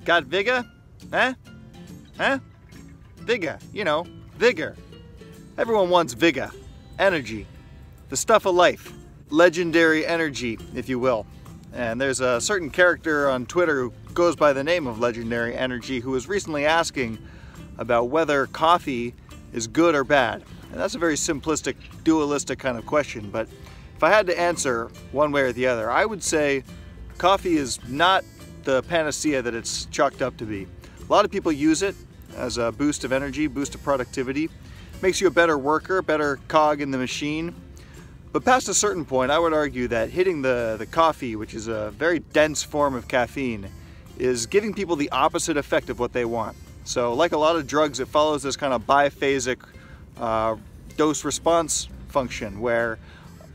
Got vigor? Huh? Huh? Vigor, you know, vigor. Everyone wants vigor, energy, the stuff of life, legendary energy, if you will. And there's a certain character on Twitter who goes by the name of Legendary Energy who was recently asking about whether coffee is good or bad. And that's a very simplistic, dualistic kind of question, but if I had to answer one way or the other, I would say coffee is not the panacea that it's chalked up to be. A lot of people use it as a boost of energy, boost of productivity. Makes you a better worker, better cog in the machine. But past a certain point, I would argue that hitting the coffee, which is a very dense form of caffeine, is giving people the opposite effect of what they want. So like a lot of drugs, it follows this kind of biphasic dose-response function where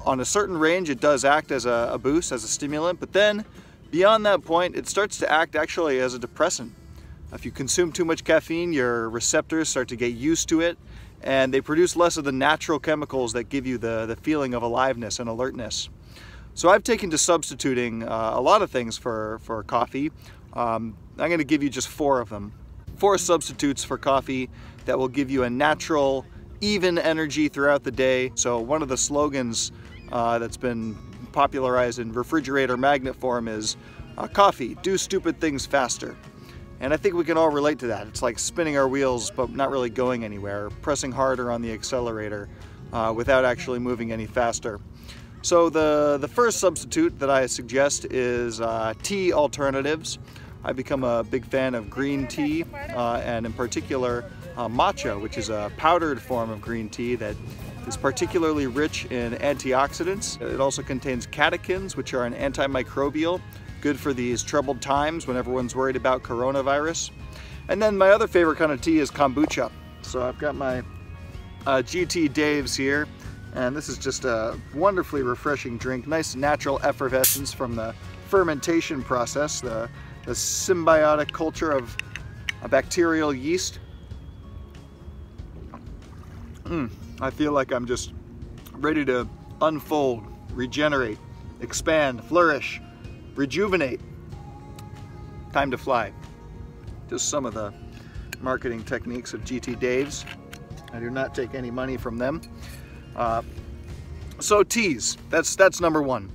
on a certain range it does act as a boost, as a stimulant, but then beyond that point it starts to act actually as a depressant. If you consume too much caffeine, your receptors start to get used to it and they produce less of the natural chemicals that give you the feeling of aliveness and alertness. So I've taken to substituting a lot of things for coffee. I'm going to give you just 4 of them. 4 substitutes for coffee that will give you a natural, even energy throughout the day. So one of the slogans that's been popularized in refrigerator magnet form is coffee, do stupid things faster. And I think we can all relate to that. It's like spinning our wheels but not really going anywhere, pressing harder on the accelerator without actually moving any faster. So the first substitute that I suggest is tea alternatives. I've become a big fan of green tea and in particular matcha, which is a powdered form of green tea that is particularly rich in antioxidants. It also contains catechins, which are an antimicrobial, good for these troubled times when everyone's worried about coronavirus. And then my other favorite kind of tea is kombucha. So I've got my GT Dave's here, and this is just a wonderfully refreshing drink. Nice natural effervescence from the fermentation process, the symbiotic culture of a bacterial yeast. I feel like I'm just ready to unfold, regenerate, expand, flourish, rejuvenate. Time to fly. Just some of the marketing techniques of GT Dave's. I do not take any money from them. So teas, that's number 1.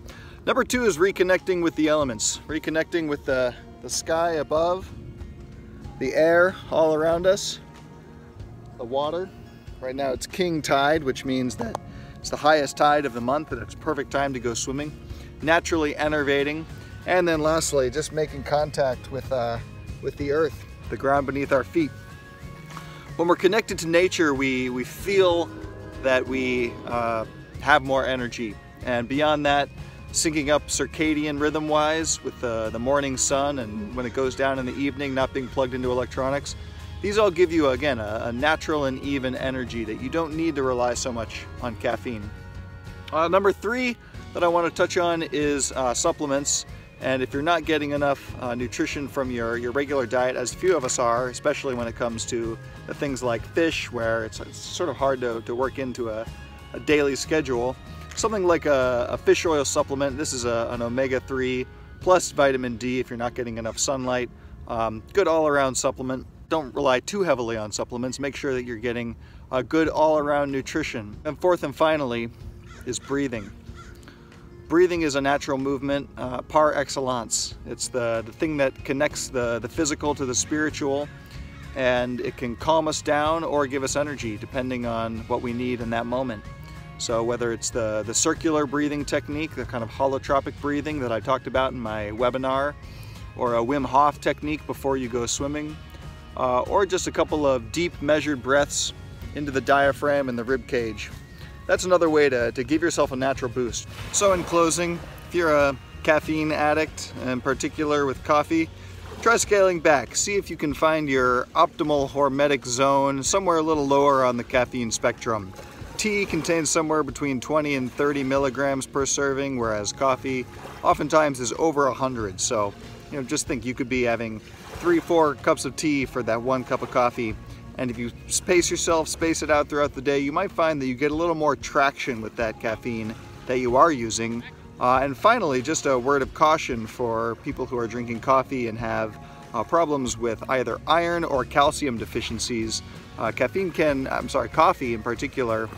Number 2 is reconnecting with the elements, reconnecting with the sky above, the air all around us, the water. Right now it's king tide, which means that it's the highest tide of the month and it's perfect time to go swimming. Naturally enervating. And then lastly, just making contact with the earth, the ground beneath our feet. When we're connected to nature, we feel that we have more energy. And beyond that, syncing up circadian rhythm-wise with the morning sun and when it goes down in the evening, not being plugged into electronics. These all give you, again, a natural and even energy that you don't need to rely so much on caffeine. Number 3 that I want to touch on is supplements. And if you're not getting enough nutrition from your regular diet, as few of us are, especially when it comes to the things like fish, where it's sort of hard to work into a daily schedule, something like a fish oil supplement. This is an omega-3 plus vitamin D if you're not getting enough sunlight. Good all-around supplement. Don't rely too heavily on supplements. Make sure that you're getting a good all-around nutrition. And 4th and finally is breathing. Breathing is a natural movement par excellence. It's the thing that connects the physical to the spiritual, and it can calm us down or give us energy depending on what we need in that moment. So whether it's the circular breathing technique, the kind of holotropic breathing that I talked about in my webinar, or a Wim Hof technique before you go swimming, or just a couple of deep measured breaths into the diaphragm and the rib cage. That's another way to give yourself a natural boost. So in closing, if you're a caffeine addict, in particular with coffee, try scaling back. See if you can find your optimal hormetic zone somewhere a little lower on the caffeine spectrum. Tea contains somewhere between 20 and 30 milligrams per serving, whereas coffee oftentimes is over 100. So, just think you could be having 3-4 cups of tea for that 1 cup of coffee. And if you space it out throughout the day, you might find that you get a little more traction with that caffeine that you are using. And finally, just a word of caution for people who are drinking coffee and have problems with either iron or calcium deficiencies, coffee in particular,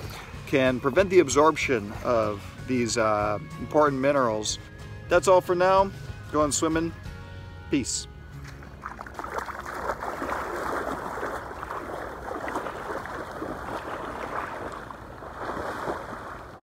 can prevent the absorption of these important minerals. That's all for now. Going swimming. Peace.